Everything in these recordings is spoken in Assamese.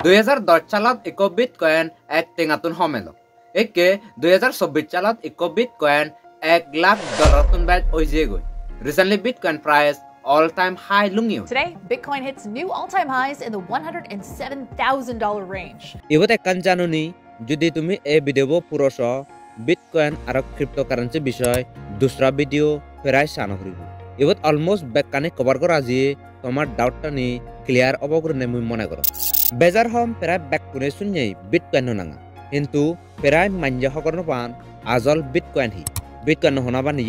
2010 সালত ইকো বিটকয়েন এক টেঙাতুন হমেল একে 2024 সালত ইকো বিটকয়েন $1,00,000 তুন ব্যাট ওইজে গই recently bitcoin price all time high lungiu. Today, Bitcoin hits new all-time highs in the $107,000 range. Ibot ekkan janoni jodi tumi ei video bo puro so Bitcoin aro cryptocurrency bishoy dusra video ferai sano horibo. Ibot almost bekkani cover kora ji tomar doubt ta ni clear obo gorne mui mone koro. Bejar hom ferai back kune sunyei Bitcoin nanga. Kintu ferai manja hokorno pan azol Bitcoin hi. Bitcoin hona bani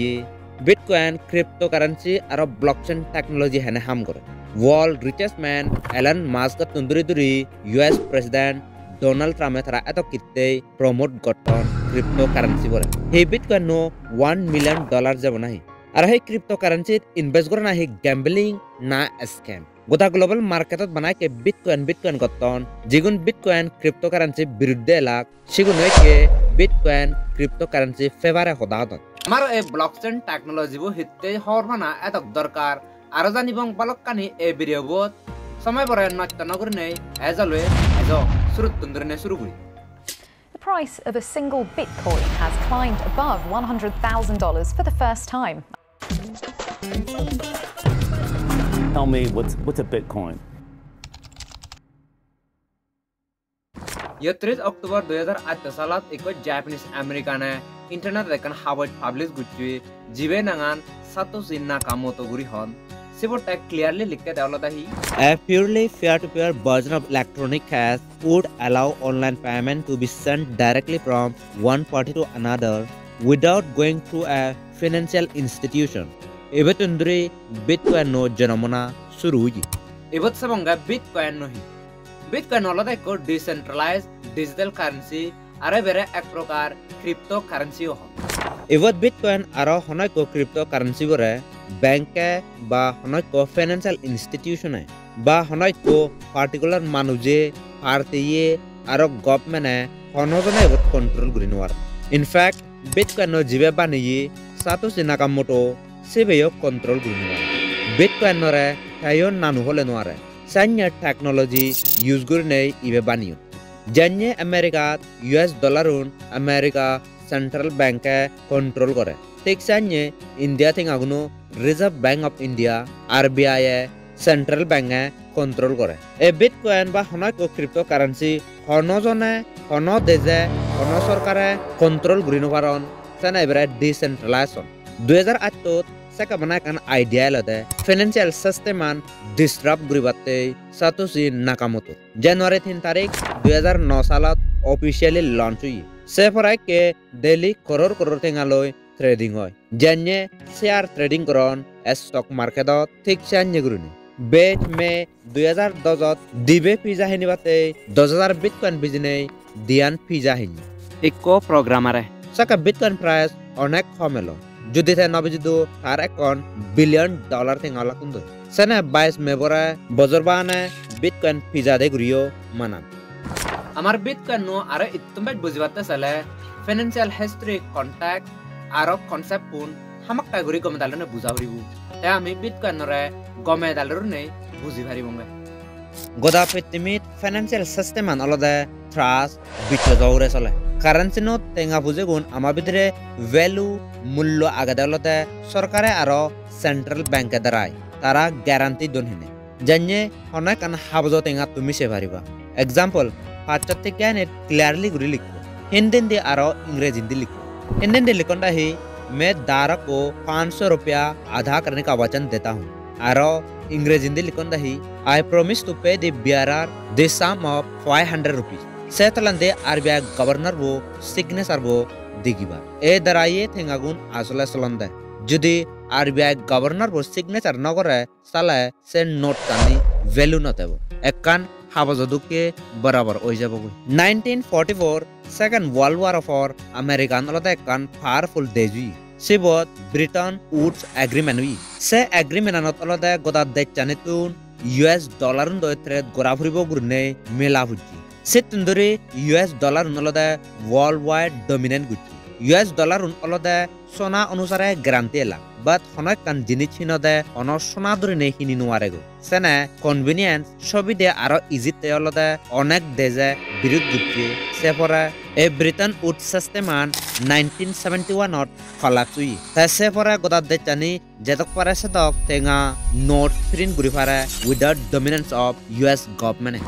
Bitcoin cryptocurrency aro blockchain technology hene ham kore. World richest man Elon Musk tunduri duri US President Donald Trump thara eto kitte promote goton cryptocurrency bore. He Bitcoin no $1 million jabo nahi. Aro he cryptocurrency invest gore nahi gambling na scam. Gota global marketot banai ke Bitcoin goton jigun Bitcoin cryptocurrency biruddhe lak sigun ke Bitcoin cryptocurrency favor hodadon. Amaro e blockchain technology bo hitte hormana etok dorkar aro janibong balokkani e video bot somoy bore natta nagurne as always ejo surut tundurne shuru guri. The price of a single Bitcoin has climbed above $100,000 for the first time. Tell me what's a Bitcoin? Ye 3 October 2008 salat eko Japanese Americane internet rekan Harvard publish guchi jibe nangan Satoshi Nakamoto guri hon sibot clearly likke dawla dahi a purely peer-to-peer version of electronic cash would allow online payment to be sent directly from one party to another without going through a financial institution. Ebetundri Bitcoin no janamona suruji. Ebot sabonga Bitcoin no hi. Bitcoin alada eko decentralized digital currency are bere ek prokar cryptocurrency ho. Ebot Bitcoin aro honoi ko cryptocurrency bore bank ba honoi ko financial institution ba honoi ko particular manuje partiye aro government honojone ebot control guri noar. In fact Bitcoin no jibe baniye Satoshi Nakamoto sebeyo control guri noar. Bitcoin nore tayon nanu hole noare. Sanya technology use gurne ibe baniyo. Janye America US dollarun America Central Bank control kore. Tik sanye India thing agno Reserve Bank of India RBI Central Bank control kore. A Bitcoin ba honoi ko cryptocurrency hono jone hono deje hono sarkare control gurino paron sana ibra decentralization 2008 seka bana kan idea lade financial system an disrupt guribate Satoshi Nakamoto January 3 tarik 2009 salat officially launch hui se porai ke daily koror tengaloi trading hoy janye share trading koron stock market ot thik chanye guruni bet me 2010 dibe pizza hini bate 10000 bitcoin bizine dian pizza hini ikko programmer saka bitcoin price onek homelo যদি তে নবজিদু তার এখন $1 billion থেঙালা কুন্দু সেনে 22 মেবরে বজরবানে বিটকয়েন পিজা দে গুরিও মানান আমার বিটকয়েন নো আরে ইত্তুমবে বুঝিবাতে চলে ফাইনান্সিয়াল হিস্ট্রি কন্টাক্ট আর কনসেপ্ট পুন হামাক কাই গুরি গমে দালনে বুঝা হরিবু তে আমি বিটকয়েন রে গমে দালর নে বুঝি ভারিবঙ্গে গোদা পেতিমিট ফাইনান্সিয়াল সিস্টেম আন অলদে ট্রাস্ট বিট্টো জৌরে চলে কারেন্সি নো তেঙা বুঝে গুণ আমার ভিতরে ভ্যালু মূল্য আগাদালতে সরকারে আরো সেন্ট্রাল ব্যাংকে দ্বারাই তারা গ্যারান্টি দন হিনে জানিয়ে অনেক আন হাবজ তেঙা তুমি সে পারিবা এক্সাম্পল পাঁচটা থেকে ক্লিয়ারলি গুলি লিখো হিন্দি দিয়ে আরো ইংরেজি দিয়ে লিখো हिंदी में लिखा है मैं धारक को ₹500 अदा करने का वचन देता हूँ और इंग्रेजी में लिखा है I promise to pay the bearer the sum of ₹500 से तलंदे RBI गवर्नर वो सिग्नेचर वो दिगिबा ए दराये थेंगागुन आसले सलंदे जुदी RBI गवर्नर वो सिग्नेचर न करे साले से नोट कानी वैल्यू न तेबो एककान हाबजदुके बराबर ओइ जाबो 1944 second world war for American अलदा एककान पावरफुल देजुई सिबत ब्रिटेन वुड्स एग्रीमेंट वी से एग्रीमेंट अनत अलदा गोदा देचानेतुन US डॉलर न दोत्रे गोराफुरिबो गुरने मेला बुजी सेतुंदरे US डॉलर न अलदा वर्ल्ड वाइड डोमिनेंट गुजी US डॉलर न अलदा सोना अनुसारे ग्रांटेला বাট হনয় কান জিনিস হিনদে অন সোনাদুরি নে হিনি নোয়ারেগো সেনে কনভিনিয়েন্স সুবিধে আরো ইজিতে অলদে অনেক দেশে বিরোধ গুটিয়ে সেপরে এ ব্রিটেন উড সিস্টেমান 1971 খলাচুই তাই সেপরে গোদা দেচানি যেতক পারে সেতক তেঙা নোট ফ্রিন গুরি পারে without dominance of US government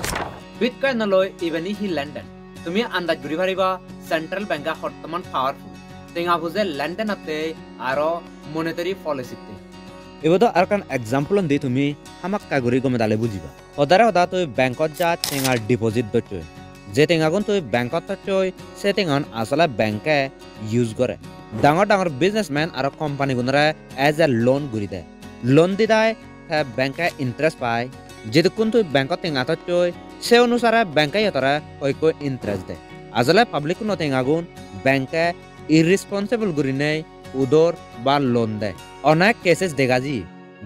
bitcoin লয় ইভেনি হি লন্ডন তুমি আন্দাজ গুরি পারিবা সেন্ট্রাল ব্যাংকা বর্তমান পাওয়ারফুল তেঙা বুঝে লন্ডনতে আরো মনিটারি পলিসিতে এবারে আর কান এক্সাম্পল দি তুমি হামাক কাগরি গমে দালে বুঝিবা ওদারে ওদা তুই ব্যাংকত যা তেঙা ডিপোজিট দচয় যে তেঙাগুন তুই ব্যাংকত তচয় সে তেঙান আসলে ব্যাংকে ইউজ করে ডাঙর ডাঙর বিজনেসম্যান আর কোম্পানি গুনরা এজ এ লোন গুরি দেয় লোন দি দেয় ব্যাংকে ইন্টারেস্ট পায় যেটুকুন তুই ব্যাংকত তেঙা তচয় সে অনুসারে ব্যাংকে ইতরা কয়ক ইন্টারেস্ট দেয় আসলে পাবলিক কোনো তেঙাগুন ব্যাংকে ইররেসপন্সিবল গুরি নেই উদর বা লোন দেয় অনেক কেসেস দেখা যায়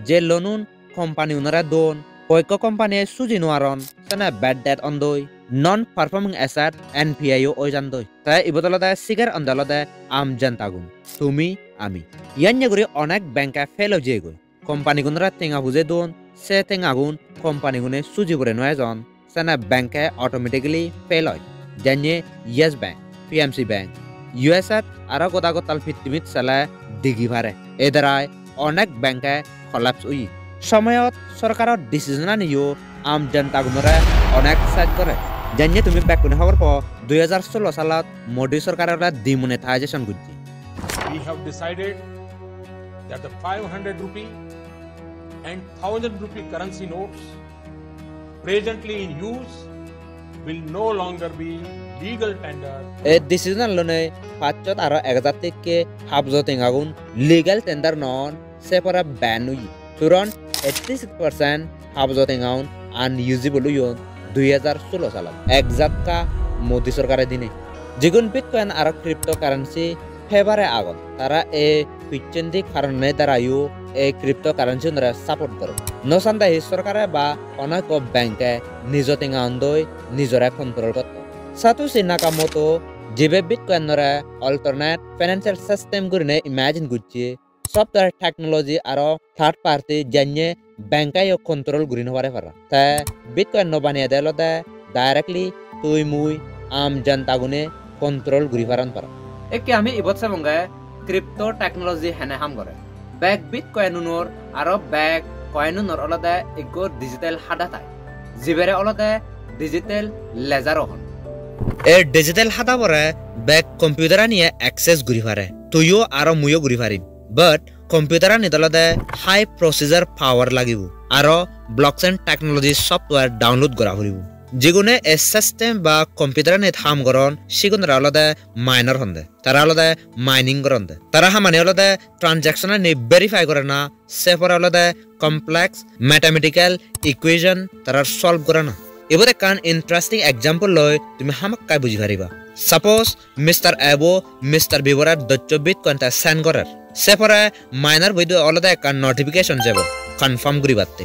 যে লোনুন কোম্পানি উনারা দোন কয়ক কোম্পানি সুজি নোয়ারন সেনে ব্যাড ডেট অন্দই নন পারফর্মিং অ্যাসেট NPIও ওই জানদই তাই ইবদলদে সিগার অন্দলদে আম জানতাগুন তুমি আমি ইয়ান্য গুরি অনেক ব্যাংকে ফেল হয়ে গই কোম্পানি গুনরা তেঙা বুঝে দোন সে তেঙাগুন কোম্পানি গুনে সুজি বলে নয় জন সেনে ব্যাংকে অটোমেটিক্যালি ফেল হয় জানিয়ে yes bank PMC bank US আরো গোদাগতাল ফিটমিট চালে ডিগি ভারে এ দ্বারাই অনেক ব্যাংকে খলাপস উই সময়ত সরকারের ডিসিশন নিও আম জনতাগুনরে অনেক সাহায্য করে জানিয়ে তুমি ব্যাকুনে খবর প 2016 সালত মোদি সরকারের ডিমনিটাইজেশন করছি We have decided that the 500 rupee and 1000 rupee currency notes presently in use will no longer be legal tender. এ ডিসিশন লনে পাঁচত আর 1000 থেকে হাবজ তেঙাগুন লিগ্যাল টেন্ডার নন সেপরা ব্যান উই তুরন 86% হাবজ তেঙাউন আনইউজেবল উইন 2016 সালত একজাতকা মোদি সরকারের দিনে যেগুন বিটকয়েন আর ক্রিপ্টোকারেন্সি ফেভারে আগত তারা এ পিচেন্দি কারণে দ্বারাইও এই ক্রিপ্টোকারেন্সি দ্বারা সাপোর্ট করে নসান্দাহি সরকারে বা অনেক ব্যাংকে নিজ টেঙা অন্দই নিজরে কন্ট্রোল করত সাতোশি নাকামোটো জিবে বিটকয়েনরে অল্টারনেট ফাইন্যান্সিয়াল সিস্টেম গুরিনে ইমাজিন গুচ্ছি সফটওয়্যার টেকনোলজি আর থার্ড পার্টি জানিয়ে ব্যাংকাইও কন্ট্রোল গুরিন হওয়ারে পারা তাই বিটকয়েন বানিয়ে দেলতে ডাইরেক্টলি তুই মুই আম জনতাগুনে কন্ট্রোল গুরি পারান পারা একে আমি ইবতসে মঙ্গে ক্রিপ্টো টেকনোলজি হেনে হাম করে ব্যাক বিটকয়েনুনর আর ব্যাক কয়েনুনর অলদে এগো ডিজিটাল হাডা তাই জিবেরে অলদে ডিজিটাল লেজার হন এ ডিজিটাল হাদা পরে ব্যাক কম্পিউটার নিয়ে অ্যাক্সেস গুরি পারে তুইও আর মুইও গুরি পারিম বাট কম্পিউটার নিদলদে হাই প্রসিজার পাওয়ার লাগিব আর ব্লকচেন টেকনোলজি সফটওয়্যার ডাউনলোড করা হইব যেগুনে এ সিস্টেম বা কম্পিউটার নে থাম করন সেগুনরা আলাদা মাইনার হন্দে তারা আলাদা মাইনিং করন্দে তারা হামানে আলাদা ট্রানজাকশন নে ভেরিফাই করে না সেফর আলাদা কমপ্লেক্স ম্যাথমেটিক্যাল ইকুয়েশন তারা সলভ করে না এবারে কান ইন্টারেস্টিং এক্সাম্পল লয় তুমি হামাক কাই বুঝি পারিবা সাপোজ মিস্টার এবো মিস্টার বিবরার দচ্চ বিটকয়েনটা সেন্ড করার সেফরে মাইনার বৈদ আলাদা কান নোটিফিকেশন যাব কনফার্ম করি বাতে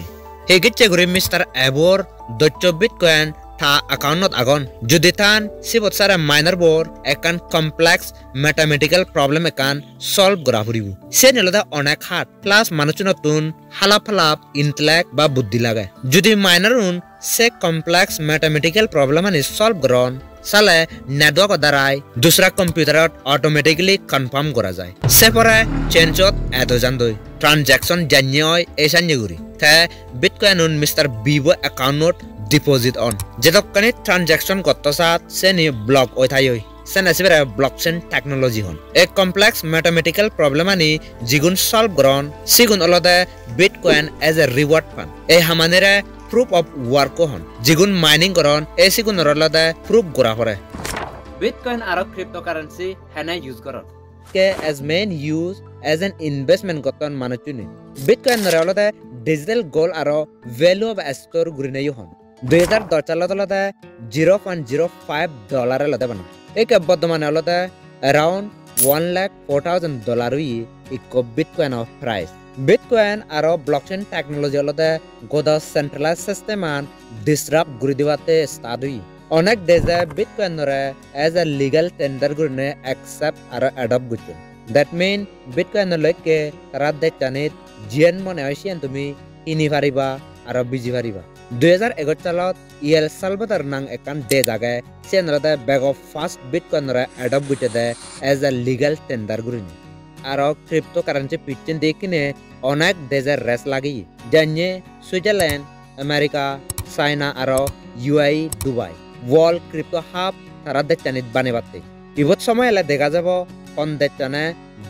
হেগিচ্ছে গুরি মিস্টার এবর দচ্চ বিটকয়েন থা অ্যাকাউন্টত আগন যদি তান সিবত সারা মাইনার বোর একান কমপ্লেক্স ম্যাথমেটিক্যাল প্রবলেম একান সলভ করা ফুরিব সে নিলদা অনেক হাত প্লাস মানুষ নতুন হালাফালাপ ইন্টেলেক্ট বা বুদ্ধি লাগে যদি মাইনারুন সে কমপ্লেক্স ম্যাথমেটিক্যাল প্রবলেম আনি সলভ করন সালে নেটওয়ার্ক দ্বারাই দুসরা কম্পিউটারত অটোমেটিক্যালি কনফার্ম করা যায় সেপরে চেঞ্জত এত জানদই ট্রানজাকশন জানিয়ে হয় এসান্য গুরি তে বিটকয়েনুন মিস্টার বিবো অ্যাকাউন্টত ডিপোজিট অন যেতকানি ট্রানজাকশন করতে সাথ সে নি ব্লক ওই থাই হই সে নাসিবে ব্লকচেন টেকনোলজি হন এক কমপ্লেক্স ম্যাথমেটিক্যাল প্রবলেম আনি জিগুন সলভ করন সিগুন অলদে বিটকয়েন এজ এ রিওয়ার্ড পান এই হামানেরে proof of work হন জিগুন মাইনিং করন এই সিগুন রলদে প্রুফ করা পড়ে বিটকয়েন আর ক্রিপ্টোকারেন্সি হেনে ইউজ করন কে as main use as an investment গতন মানুচুনি বিটকয়েন রলদে ডিজিটাল গোল্ড আর ভ্যালু অফ স্টোর গুরিনে হন 2010 সালত লদে $0.05 লদে বানা এক বর্তমানে লদে अराउंड $1,04,000 উই ইক বিটকয়েন অফ প্রাইস বিটকয়েন আর ব্লকচেন টেকনোলজি লদে গোদা সেন্ট্রালাইজ সিস্টেম আন ডিসরাপ্ট গুরি দিবাতে স্টার্ট হই অনেক দেশে বিটকয়েন রে এজ এ লিগ্যাল টেন্ডার গুরিনে অ্যাকসেপ্ট আর অ্যাডপ্ট গুচুন That mean Bitcoin loike tarat de chanit jian mone hoisian tumi ini pariba aro biji pariba 2011 salat El Salvador nang ekan de jage senrade bag of first Bitcoin ra adopt gutede as a legal tender gurini aro cryptocurrency pitchen dekine onek dejer res lagi janye Switzerland America China aro UAE Dubai world crypto hub tarat de chanit bane batte ibot সময় এলে দেখা যাব কোন দেশনে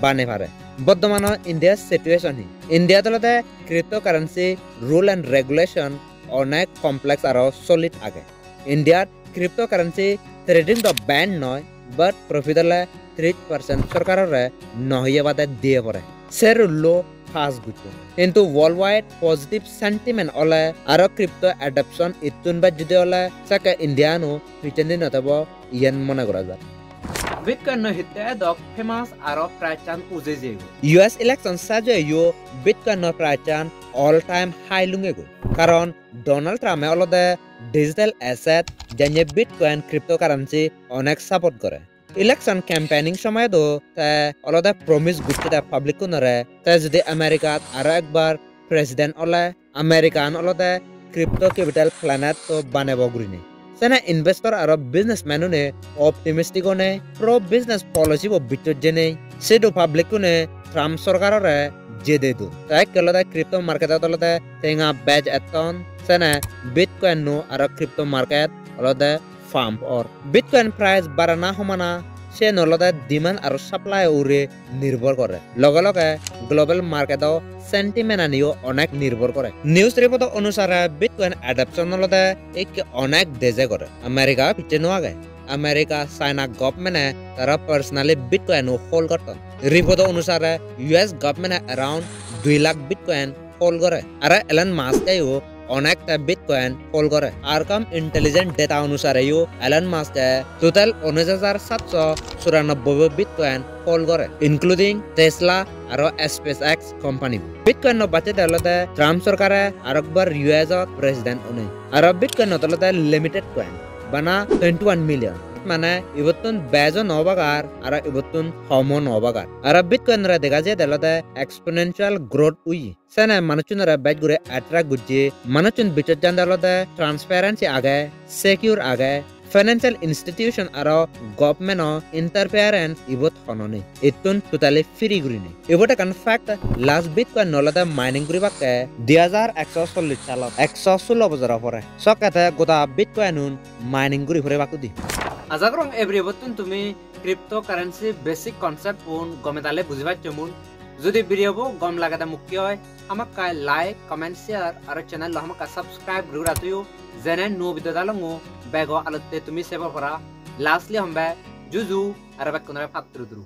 বানে পারে বর্তমান ইন্ডিয়ার সিচুয়েশন ইন্ডিয়া তলতে ক্রিপ্টোকারেন্সি রুল এন্ড রেগুলেশন অনেক কমপ্লেক্স আর সলিড আগে ইন্ডিয়ার ক্রিপ্টোকারেন্সি ট্রেডিং তো ব্যান নয় বাট প্রফিট হলে 30% সরকারের নহইয়ে বাদে দিয়ে পড়ে সে রুললো ফাস্ট গুছো কিন্তু ওয়ার্ল্ড ওয়াইড পজিটিভ সেন্টিমেন্ট হলে আর ক্রিপ্টো অ্যাডপশন ইতুন বা যদি হলে সাকে ইন্ডিয়ানো পিছন দিন হতব ইয়ান মনে করা যায় Bitcoin no hitte dok famous aro prachan ujeje US election saje yo Bitcoin no prachan all time high lungego karon Donald Trump e olode digital asset janye Bitcoin cryptocurrency onek support kore election campaigning সময় do te olode promise gutte da public kunore te jodi America aro ekbar president ole American olode crypto capital planet to banebo gurini Sena investor aro businessman ne optimistic one pro business policy bo bitot jene sedo public ne Trump sorkarore jede do tak kelada crypto market atolode tenga badge aton sena Bitcoin no aro crypto market olode farm or Bitcoin price barana homana সে নলদা ডিমান্ড আর সাপ্লাই উরে নির্ভর করে লগে লগে গ্লোবাল মার্কেটও সেন্টিমেন্ট আনিও অনেক নির্ভর করে নিউজ রিপোর্ট অনুসারে বিটকয়েন অ্যাডাপশন নলদা এক অনেক দেশে করে আমেরিকা পিছে নো আগে আমেরিকা চাইনা গভর্নমেন্টে তারা পার্সোনালি বিটকয়েন হোল্ড করত রিপোর্ট অনুসারে ইউএস গভর্নমেন্টে अराउंड 2 লাখ বিটকয়েন হোল্ড করে আর এলন মাস্কও অনেকটা বিটকয়েন হোল্ড করে আরকাম ইন্টেলিজেন্ট ডেটা অনুসারে এলন মাস্কে টোটাল 19794 বিটকয়েন হোল্ড করে ইনক্লুডিং টেসলা আর SpaceX কোম্পানি বিটকয়েন বাতে দলতে ট্রাম্প সরকারে আরেকবার ইউএস প্রেসিডেন্ট উনি আর বিটকয়েন দলতে লিমিটেড কয়েন বানা 21 মিলিয়ন মানে ইবতুন বেজো নবাগার আর ইবতুন হমো নবাগার আর বিটকয়েন রা দেখা যায় দলতে এক্সপোনেনশিয়াল গ্রোথ উই সেনে মানুষজন রা বেজ গুরে অ্যাট্রাক্ট গুজি মানুষজন বিচত জান দলতে ট্রান্সপারেন্সি আগে সিকিউর আগে Financial institution aro government interference ibot hononi itun totally free gurini ibote kan fact last bitcoin nolada mining guribakke 2140 salat 116 bojor pore sokate goda bitcoin un mining guri pore bakudi azagrong every botun tumi cryptocurrency basic concept pun gomedale bujibachmun যদি ভিডিও গম লাগাতে মুক্তি হয় আমাক লাইক কমেন্ট শেয়ার আর চ্যানেল লো আমাক সাবস্ক্রাইব গুরাতুয়ো জেনে নো ভিডিও দালঙ্গো বেগো আলতে তুমি সেবা করা লাস্টলি হমবে জুজু আর বাক কোনরে ফাত্রুদ্রু